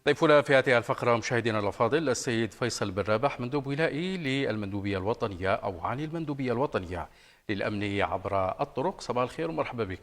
ضيفنا في هذه الفقرة مشاهدينا الأفاضل السيد فيصل بن رابح، مندوب ولائي للمندوبية الوطنية أو عن المندوبية الوطنية للأمن عبر الطرق. صباح الخير ومرحبا بك.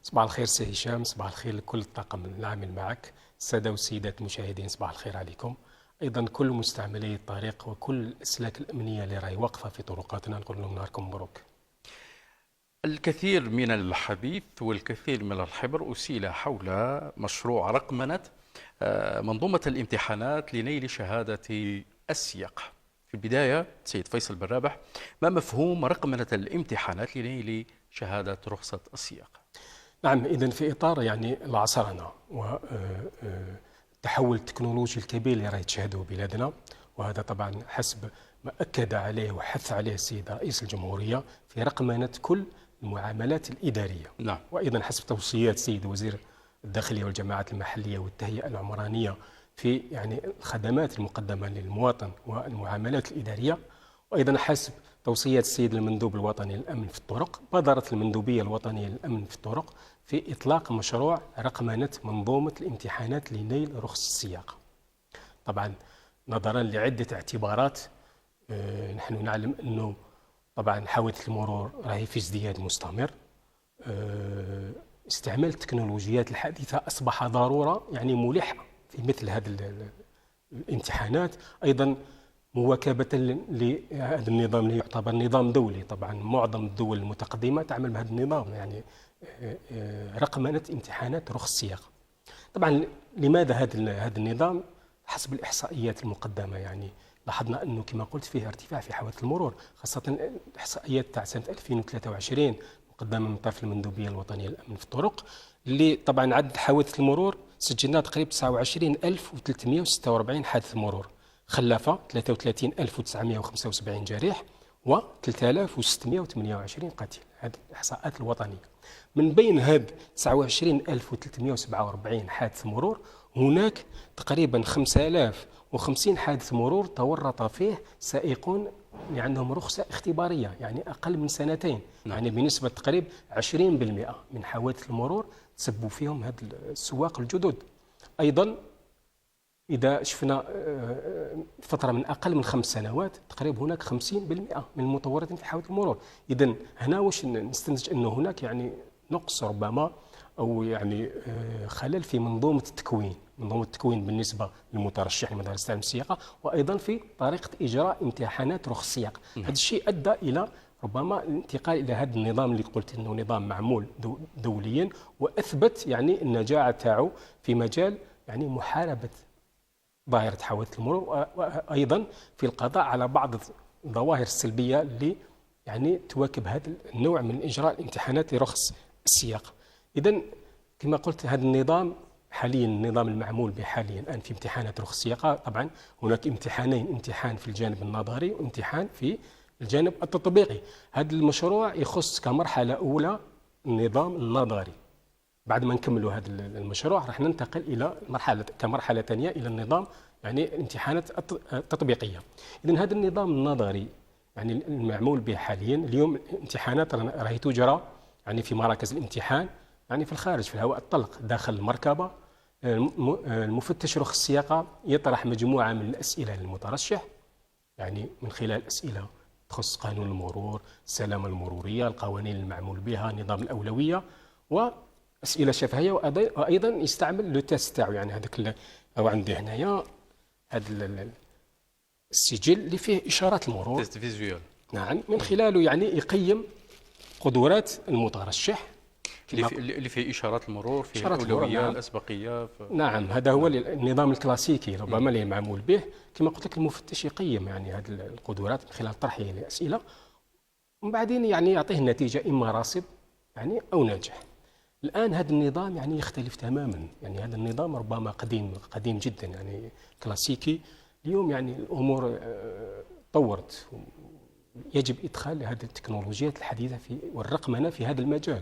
صباح الخير سي هشام، صباح الخير لكل الطاقم العامل معك، السادة والسيدات المشاهدين صباح الخير عليكم. أيضا كل مستعملي الطريق وكل الأسلاك الأمنية اللي راهي واقفة في طرقاتنا نقول لهم نهاركم مبروك. الكثير من الحديث والكثير من الحبر أسيل حول مشروع رقمنة منظومة الامتحانات لنيل شهادة السياق. في البداية سيد فيصل بن رابح، ما مفهوم رقمنة الامتحانات لنيل شهادة رخصة السياق؟ نعم، إذن في إطار يعني العصرنة والتحول التكنولوجي الكبير اللي راهي تشهده بلادنا، وهذا طبعا حسب ما أكد عليه وحث عليه السيد رئيس الجمهورية في رقمنة كل المعاملات الإدارية. نعم. وأيضا حسب توصيات السيد وزير الداخلية والجماعات المحلية والتهيئة العمرانية في يعني الخدمات المقدمة للمواطن والمعاملات الإدارية. وأيضا حسب توصيات السيد المندوب الوطني للأمن في الطرق، بادرت المندوبية الوطنية للأمن في الطرق في إطلاق مشروع رقمنة منظومة الامتحانات لنيل رخص السياقة. طبعا نظرا لعدة اعتبارات، نحن نعلم أنه طبعا حوادث المرور راهي في ازدياد مستمر. استعمال التكنولوجيات الحديثة أصبح ضرورة يعني ملحة في مثل هذه الامتحانات. أيضا مواكبة لهذا النظام اللي يعتبر نظام دولي، طبعا معظم الدول المتقدمة تعمل بهذا النظام، يعني رقمنة امتحانات رخص السياقة. طبعا لماذا هذا النظام؟ حسب الإحصائيات المقدمة يعني لاحظنا أنه كما قلت فيه ارتفاع في حوادث المرور، خاصة الإحصائيات تاع سنة 2023 مقدمة من طرف المندوبية الوطنية للأمن في الطرق، اللي طبعا عدد حوادث المرور سجلنا تقريبا 29346 حادث مرور، خلف 33975 جريح و 3628 قتيل. هذه الإحصاءات الوطنية. من بين هذه 29347 حادث مرور هناك تقريبا 5050 حادث مرور تورط فيه سائقون اللي عندهم رخصة اختبارية، يعني أقل من سنتين. يعني بنسبة تقريبا 20% من حوادث المرور تسبوا فيهم هاد السواق الجدد. أيضا إذا شفنا فترة من أقل من 5 سنوات تقريبا هناك 50% من المتورطين في حوادث المرور. إذن هنا واش نستنتج أنه هناك يعني نقص ربما أو يعني خلل في منظومة التكوين بالنسبة للمترشح لمدارس تعليم السياقة، وأيضا في طريقة إجراء امتحانات رخص السياقة. هذا الشيء أدى إلى ربما الانتقال إلى هذا النظام اللي قلت أنه نظام معمول دوليا، وأثبت يعني النجاعة تاعو في مجال يعني محاربة ظاهرة حوادث المرور، وأيضا في القضاء على بعض الظواهر السلبية اللي يعني تواكب هذا النوع من إجراء الامتحانات لرخص السياقة. إذن كما قلت هذا النظام حاليا، النظام المعمول به حاليا الآن في امتحانات رخص السياقة، طبعا هناك امتحانين، امتحان في الجانب النظري وامتحان في الجانب التطبيقي. هذا المشروع يخص كمرحلة أولى النظام النظري. بعد ما نكملوا هذا المشروع راح ننتقل إلى كمرحلة ثانية إلى النظام يعني الامتحانات التطبيقية. إذن هذا النظام النظري يعني المعمول به حاليا اليوم، امتحانات راهي تجرى يعني في مراكز الامتحان، يعني في الخارج في الهواء الطلق داخل المركبة. المفتش رخص السياقة يطرح مجموعة من الأسئلة للمترشح، يعني من خلال أسئلة تخص قانون المرور، السلامة المرورية، القوانين المعمول بها، نظام الأولوية، وأسئلة شفهية. وأيضا يستعمل لو تيست تاعو، يعني هذاك أو عندي هنايا هذا السجل اللي فيه إشارات المرور، تيست فيزيوال. نعم، من خلاله يعني يقيم قدرات المترشح اللي فيه إشارات المرور، فيه إشارات الأولوية، نعم. الأسبقية. نعم، هذا هو النظام الكلاسيكي ربما اللي معمول به. كما قلت لك المفتش يقيم يعني هذه القدرات من خلال طرحه لأسئلة، ومن بعدين يعني يعطيه النتيجة إما راصد يعني أو ناجح. الآن هذا النظام يعني يختلف تماما، يعني هذا النظام ربما قديم جدا، يعني كلاسيكي. اليوم يعني الأمور طورت، يجب إدخال هذه التكنولوجيات الحديثة والرقمنة في هذا المجال.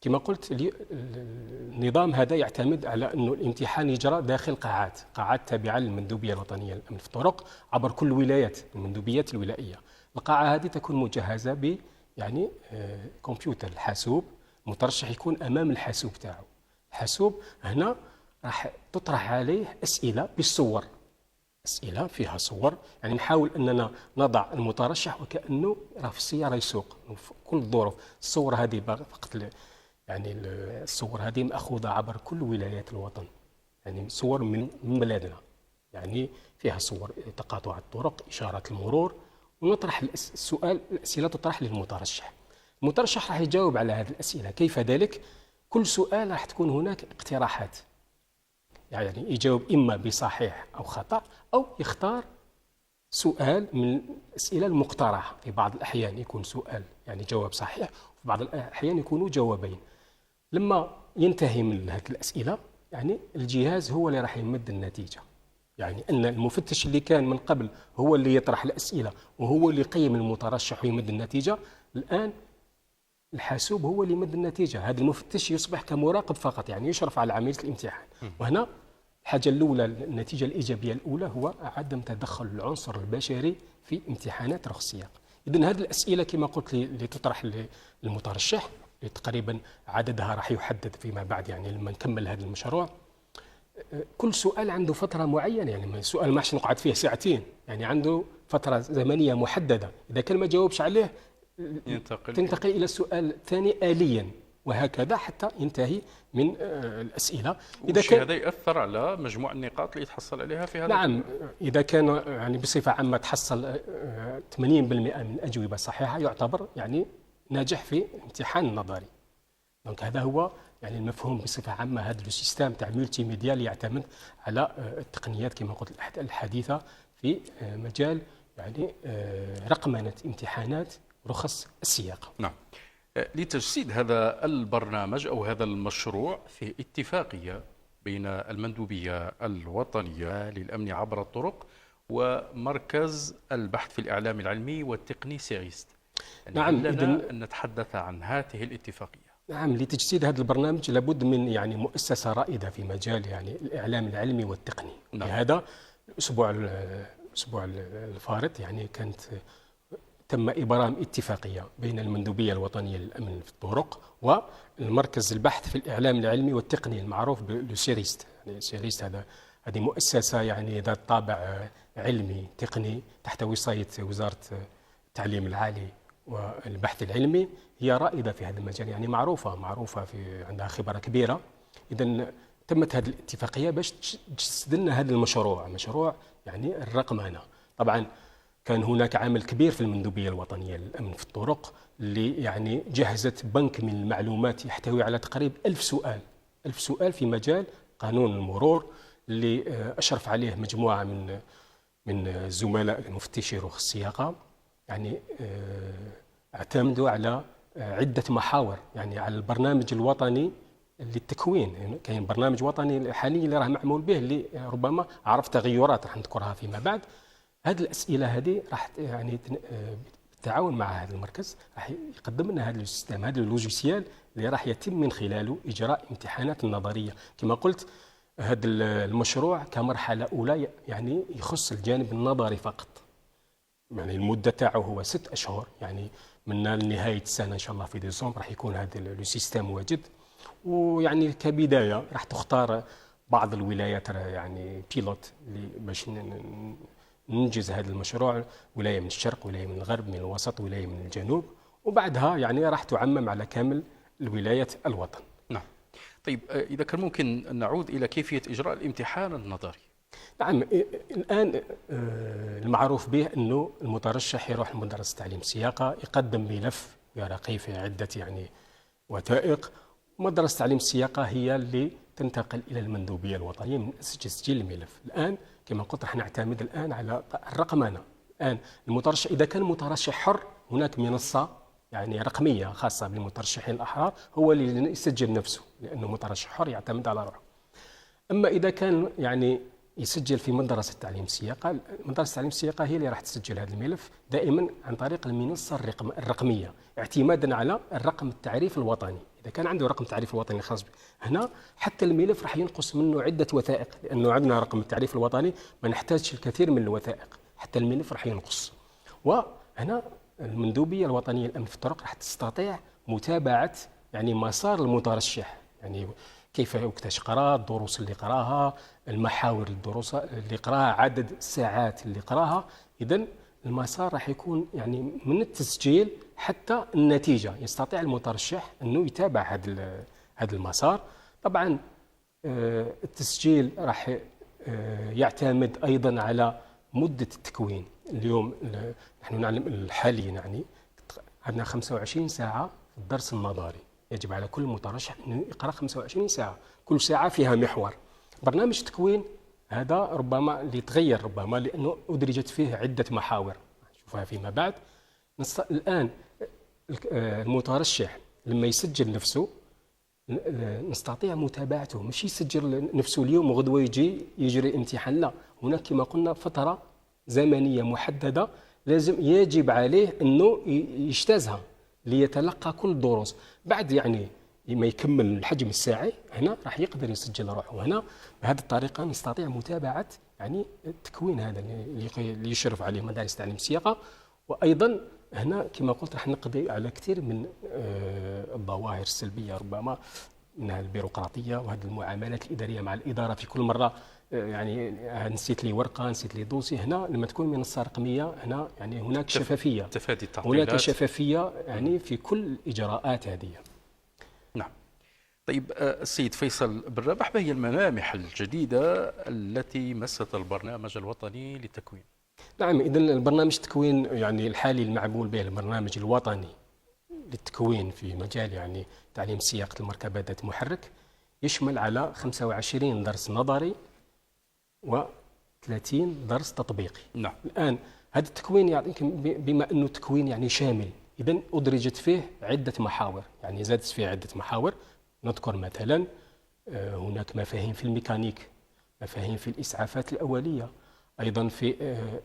كما قلت النظام هذا يعتمد على أنه الامتحان يجرى داخل قاعات تابعة للمندوبية الوطنية للأمن في الطرق عبر كل الولايات، المندوبيات الولائية. القاعة هذه تكون مجهزة ب يعني كمبيوتر، الحاسوب. المترشح يكون أمام الحاسوب تاعو. الحاسوب هنا راح تطرح عليه أسئلة بالصور، أسئلة فيها صور، يعني نحاول أننا نضع المترشح وكأنه راه في السيارة يسوق في كل الظروف. الصور هذه فقط يعني الصور هذه مأخوذة عبر كل ولايات الوطن، يعني صور من بلادنا، يعني فيها صور تقاطع الطرق، إشارات المرور، ونطرح السؤال، الأسئلة تطرح للمترشح. المترشح راح يجاوب على هذه الأسئلة. كيف ذلك؟ كل سؤال راح تكون هناك اقتراحات، يعني يجاوب إما بصحيح أو خطأ، أو يختار سؤال من الأسئلة المقترحة. في بعض الأحيان يكون سؤال يعني جواب صحيح، وفي بعض الأحيان يكونوا جوابين. لما ينتهي من هذه الأسئلة يعني الجهاز هو اللي راح يمد النتيجة، يعني أن المفتش اللي كان من قبل هو اللي يطرح الأسئلة وهو اللي يقيم المترشح ويمد النتيجة، الآن الحاسوب هو اللي يمد النتيجة. هذا المفتش يصبح كمراقب فقط، يعني يشرف على عملية الامتحان. وهنا الحاجة الأولى، النتيجة الإيجابية الأولى هو عدم تدخل العنصر البشري في امتحانات رخص السياقة. إذن هذه الأسئلة كما قلت اللي تطرح للمترشح تقريبا عددها راح يحدد فيما بعد، يعني لما نكمل هذا المشروع. كل سؤال عنده فترة معينة، يعني السؤال ما نقعد فيه ساعتين، يعني عنده فترة زمنية محددة. إذا كان ما جاوبش عليه تنتقل إلى السؤال الثاني آليا، وهكذا حتى ينتهي من الأسئلة. إذا كان هذا يأثر على مجموع النقاط اللي يتحصل عليها في هذا. نعم، إذا كان يعني بصفة عامة تحصل 80% من أجوبة صحيحة يعتبر يعني ناجح في امتحان النظري. دونك هذا هو يعني المفهوم بصفة عامة. هذا السيستم تاع ملتي ميديا اللي يعتمد على التقنيات كما قلت الحديثة في مجال يعني رقمنة امتحانات رخص السياقة. نعم. لتجسيد هذا البرنامج أو هذا المشروع في اتفاقية بين المندوبية الوطنية للأمن عبر الطرق ومركز البحث في الإعلام العلمي والتقني سيريست. يعني نعم، لنا أن نتحدث عن هذه الاتفاقية. نعم، لتجسيد هذا البرنامج لابد من يعني مؤسسة رائدة في مجال يعني الإعلام العلمي والتقني. نعم. لهذا الأسبوع الفارط يعني تم إبرام اتفاقية بين المندوبية الوطنية للأمن في الطرق والمركز البحث في الإعلام العلمي والتقني المعروف بالسيريست. يعني سيريست هذه مؤسسة يعني ذات طابع علمي تقني تحت وصاية وزارة التعليم العالي والبحث العلمي. هي رائدة في هذا المجال، يعني معروفة في عندها خبرة كبيرة. إذن تمت هذه الاتفاقية باش تجسد لنا هذا مشروع يعني الرقمنة. طبعا كان هناك عامل كبير في المندوبية الوطنية للأمن في الطرق اللي يعني جهزت بنك من المعلومات يحتوي على تقريبا 1000 سؤال، 1000 سؤال في مجال قانون المرور، اللي أشرف عليه مجموعة من الزملاء المفتشي رخص السياقة. يعني اعتمدوا على عدة محاور، يعني على البرنامج الوطني للتكوين. يعني كاين برنامج وطني حاليا اللي راه معمول به، اللي ربما عرف تغيرات راح نذكرها فيما بعد. هذه الأسئلة هذه راح يعني بالتعاون مع هذا المركز راح يقدم لنا هذا السيستم، هذا اللوجيسيال اللي راح يتم من خلاله إجراء امتحانات النظرية. كما قلت هذا المشروع كمرحلة أولى يعني يخص الجانب النظري فقط، يعني المدة تاعه هو 6 أشهر، يعني من نهاية السنة إن شاء الله في ديسمبر راح يكون هذا السيستم واجد. ويعني كبداية راح تختار بعض الولايات يعني بيلوت باش ننجز هذا المشروع، ولاية من الشرق، ولاية من الغرب، من الوسط، ولاية من الجنوب، وبعدها يعني راح تعمم على كامل الولايات الوطن. نعم. طيب إذا كان ممكن نعود إلى كيفية إجراء الامتحان النظري. نعم، الآن المعروف به أنه المترشح يروح لمدرسة تعليم السياقة، يقدم ملف يرقي في عدة يعني وثائق. مدرسة تعليم السياقة هي اللي تنتقل إلى المندوبية الوطنية من تسجيل الملف. الآن كما قلت راح نعتمد الآن على الرقمنة. الآن المترشح إذا كان مترشح حر هناك منصة يعني رقمية خاصة بالمترشحين الأحرار، هو اللي يسجل نفسه لأنه مترشح حر يعتمد على روحه. أما إذا كان يعني يسجل في مدرسة تعليم السياقة، مدرسة تعليم السياقة هي اللي راح تسجل هذا الملف دائما عن طريق المنصة الرقمية، اعتمادا على الرقم التعريف الوطني. إذا كان عنده رقم التعريف الوطني الخاص به، هنا حتى الملف راح ينقص منه عدة وثائق، لأنه عندنا رقم التعريف الوطني ما نحتاجش الكثير من الوثائق، حتى الملف راح ينقص. وهنا المندوبية الوطنية للأمن في الطرق راح تستطيع متابعة يعني مسار المترشح. يعني كيف وقتاش قرا، الدروس اللي قراها، المحاور الدروس اللي قراها، عدد الساعات اللي قراها. إذن المسار راح يكون يعني من التسجيل حتى النتيجة، يستطيع المترشح أنه يتابع هذا المسار. طبعا التسجيل راح يعتمد أيضا على مدة التكوين. اليوم نحن نعلم حاليا يعني عندنا 25 ساعة في الدرس النظري، يجب على كل مترشح أنه يقرأ 25 ساعة، كل ساعة فيها محور. برنامج التكوين هذا ربما اللي يتغير، ربما لأنه أدرجت فيه عدة محاور نشوفها فيما بعد. الآن المترشح لما يسجل نفسه نستطيع متابعته، مش يسجل نفسه اليوم وغدوة يجي يجري امتحان، لا، هناك كما قلنا فترة زمنية محددة لازم يجب عليه أنه يجتازها ليتلقى كل الدروس. بعد يعني ما يكمل الحجم الساعي هنا راح يقدر يسجل روحه هنا. بهذه الطريقة نستطيع متابعة يعني التكوين هذا اللي يشرف عليه مدارس تعليم السياقة. وأيضا هنا كما قلت راح نقضي على كثير من الظواهر السلبية ربما منها البيروقراطية وهذه المعاملات الإدارية مع الإدارة في كل مرة يعني نسيت لي ورقة، نسيت لي دوسي. هنا لما تكون منصة رقمية هنا يعني هناك شفافية، تفادي التعطيلات، هناك شفافية يعني في كل الإجراءات هذه. نعم. طيب السيد فيصل بن رابح، ما هي الملامح الجديدة التي مست البرنامج الوطني للتكوين؟ نعم، إذن البرنامج التكوين يعني الحالي المعمول به البرنامج الوطني للتكوين في مجال يعني تعليم سياقة المركبات ذات محرك يشمل على 25 درس نظري و30 درس تطبيقي. نعم. الآن هذا التكوين يعني بما أنه تكوين يعني شامل، إذن أدرجت فيه عدة محاور، يعني زادت فيه عدة محاور. نذكر مثلا هناك مفاهيم في الميكانيك، مفاهيم في الإسعافات الأولية، أيضا في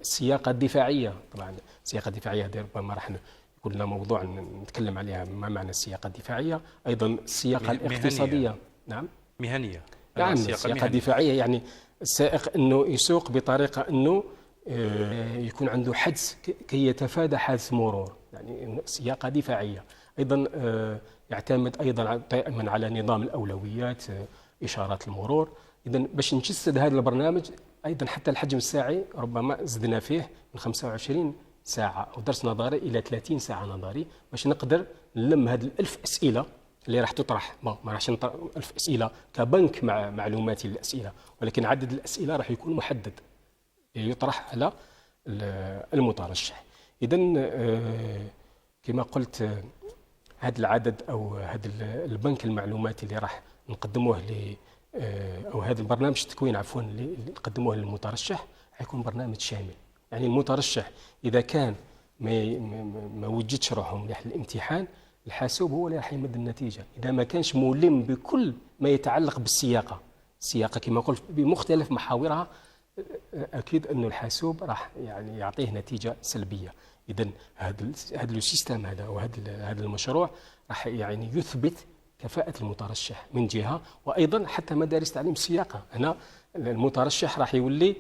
السياقة الدفاعية. طبعا السياقة الدفاعية هذه ربما راح يكون لنا موضوع نتكلم عليها، ما معنى السياقة الدفاعية. أيضا السياقة الاقتصادية. نعم، مهنية. نعم، السياقة الدفاعية يعني السائق أنه يسوق بطريقة أنه يكون عنده حدس كي يتفادى حادث مرور، يعني سياقة دفاعية. أيضا يعتمد أيضا دائما على نظام الأولويات، إشارات المرور. إذا باش نجسد هذا البرنامج أيضا حتى الحجم الساعي ربما زدنا فيه من 25 ساعة أو درس نظري إلى 30 ساعة نظري، باش نقدر نلم هذه الألف أسئلة اللي راح تطرح. ما راحش نطرح 1000 أسئلة كبنك مع معلوماتي للأسئلة، ولكن عدد الأسئلة راح يكون محدد يطرح على المترشح. إذا كما قلت هذا العدد أو هذا البنك المعلوماتي اللي راح نقدموه أو هذا البرنامج التكوين عفوا اللي نقدموه للمترشح حيكون برنامج شامل. يعني المترشح إذا كان ما وجدش روحه مليح للامتحان، الحاسوب هو اللي راح يمد النتيجة. إذا ما كانش ملم بكل ما يتعلق بالسياقة، السياقة كما قلت بمختلف محاورها، أكيد أنه الحاسوب راح يعني يعطيه نتيجة سلبية. إذا هذا السيستم هذا وهذا المشروع راح يعني يثبت كفاءة المترشح من جهة، وأيضا حتى مدارس تعليم السياقة. هنا المترشح راح يولي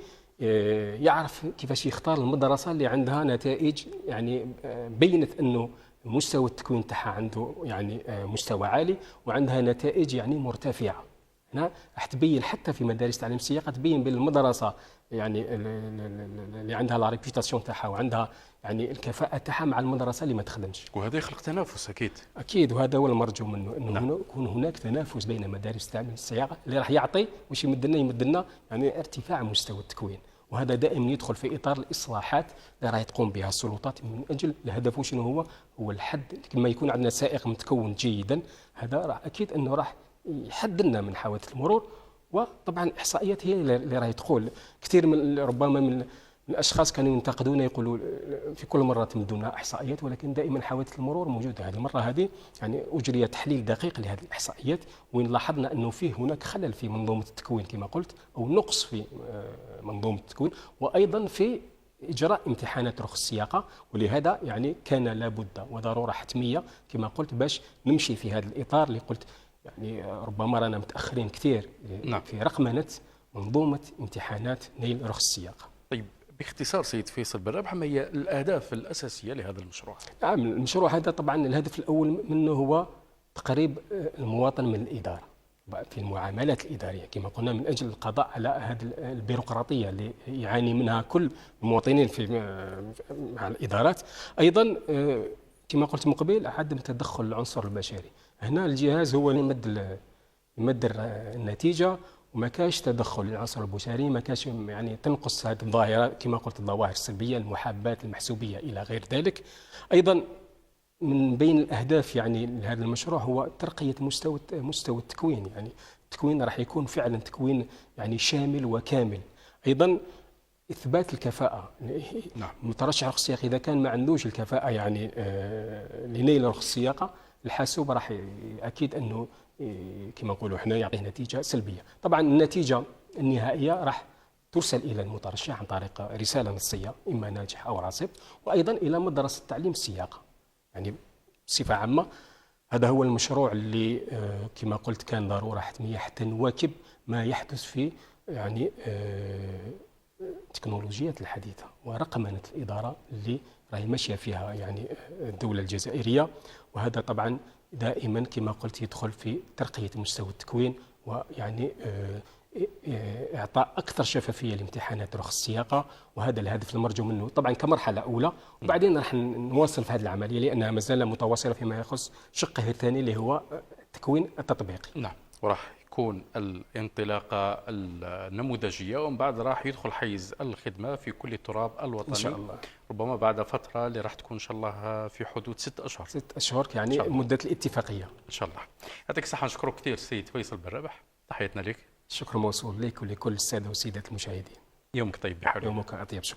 يعرف كيفاش يختار المدرسة اللي عندها نتائج يعني بينت أنه مستوى التكوين تاعها عنده يعني مستوى عالي وعندها نتائج يعني مرتفعة. هنا راح تبين حتى في مدارس تعليم السياقة، تبين بين المدرسة يعني اللي عندها لا ريبيوتاسيون تاعها وعندها يعني الكفاءة تاعها مع المدرسة اللي ما تخدمش. وهذا يخلق تنافس أكيد، وهذا هو المرجو منه، أنه يكون هناك تنافس بين مدارس تعليم السياقة اللي راح يعطي وش يمد لنا يعني ارتفاع مستوى التكوين. وهذا دائما يدخل في إطار الإصلاحات اللي راح تقوم بها السلطات من أجل الهدف شنو هو الحد. لما يكون عندنا سائق متكون جيدا، هذا راح أكيد أنه راح يحد لنا من حوادث المرور. وطبعا الإحصائيات هي اللي راح تقول كثير من ربما من الأشخاص كانوا ينتقدون يقولوا في كل مرة تمدونا إحصائيات، ولكن دائما حوادث المرور موجودة. هذه المرة هذه يعني أجري تحليل دقيق لهذه الإحصائيات، وين لاحظنا أنه فيه هناك خلل في منظومة التكوين كما قلت، أو نقص في منظومة التكوين، وأيضا في إجراء امتحانات رخص السياقة. ولهذا يعني كان لابد وضرورة حتمية كما قلت باش نمشي في هذا الإطار اللي قلت يعني ربما رانا متأخرين كثير في رقمنة منظومة امتحانات نيل رخص السياقة. طيب باختصار سيد فيصل بن رابح، ما هي الأهداف الأساسية لهذا المشروع؟ نعم، المشروع هذا طبعا الهدف الأول منه هو تقريب المواطن من الإدارة في المعاملات الإدارية كما قلنا، من أجل القضاء على هذه البيروقراطية اللي يعاني منها كل المواطنين في مع الإدارات. أيضا كما قلت من قبل، عدم تدخل العنصر البشري. هنا الجهاز هو اللي يمد النتيجة، وما كاش تدخل العنصر البشري، ما كاش يعني تنقص هذه الظاهرة كما قلت، الظواهر السلبية، المحاباة، المحسوبية إلى غير ذلك. أيضا من بين الأهداف يعني لهذا المشروع هو ترقية مستوى التكوين. يعني التكوين راح يكون فعلا تكوين يعني شامل وكامل. أيضا إثبات الكفاءة. نعم. مترشح رخص السياقة إذا كان ما عندوش الكفاءة يعني لنيل رخص السياقة، الحاسوب راح أكيد أنه كما نقولوا احنا يعطيه نتيجة سلبية. طبعا النتيجة النهائية راح ترسل إلى المترشح عن طريق رسالة نصية، إما ناجح أو راسب، وأيضا إلى مدرسة تعليم السياقة. يعني بصفة عامة هذا هو المشروع اللي كما قلت كان ضرورة حتمية حتى نواكب ما يحدث في يعني التكنولوجيات الحديثة ورقمنة الإدارة اللي راهي ماشية فيها يعني الدولة الجزائرية. وهذا طبعا دائما كما قلت يدخل في ترقية مستوى التكوين، ويعني إعطاء أكثر شفافية لامتحانات رخص السياقة. وهذا الهدف المرجو منه طبعا كمرحلة أولى، وبعدين راح نواصل في هذه العملية لأنها ما زال متواصلة فيما يخص شقه الثاني اللي هو التكوين التطبيقي. نعم، وراح يكون الانطلاقة النموذجية، ومن بعد راح يدخل حيز الخدمة في كل التراب الوطني إن شاء الله. ربما بعد فترة اللي راح تكون إن شاء الله في حدود 6 أشهر. 6 أشهر يعني مدة الاتفاقية. إن شاء الله. يعطيك الصحة، نشكرك كثير سيد فيصل بن رابح، تحياتنا لك. الشكر موصول لك ولكل السادة والسيدات المشاهدين. يومك طيب بحال. يومك أطيب. شكرا.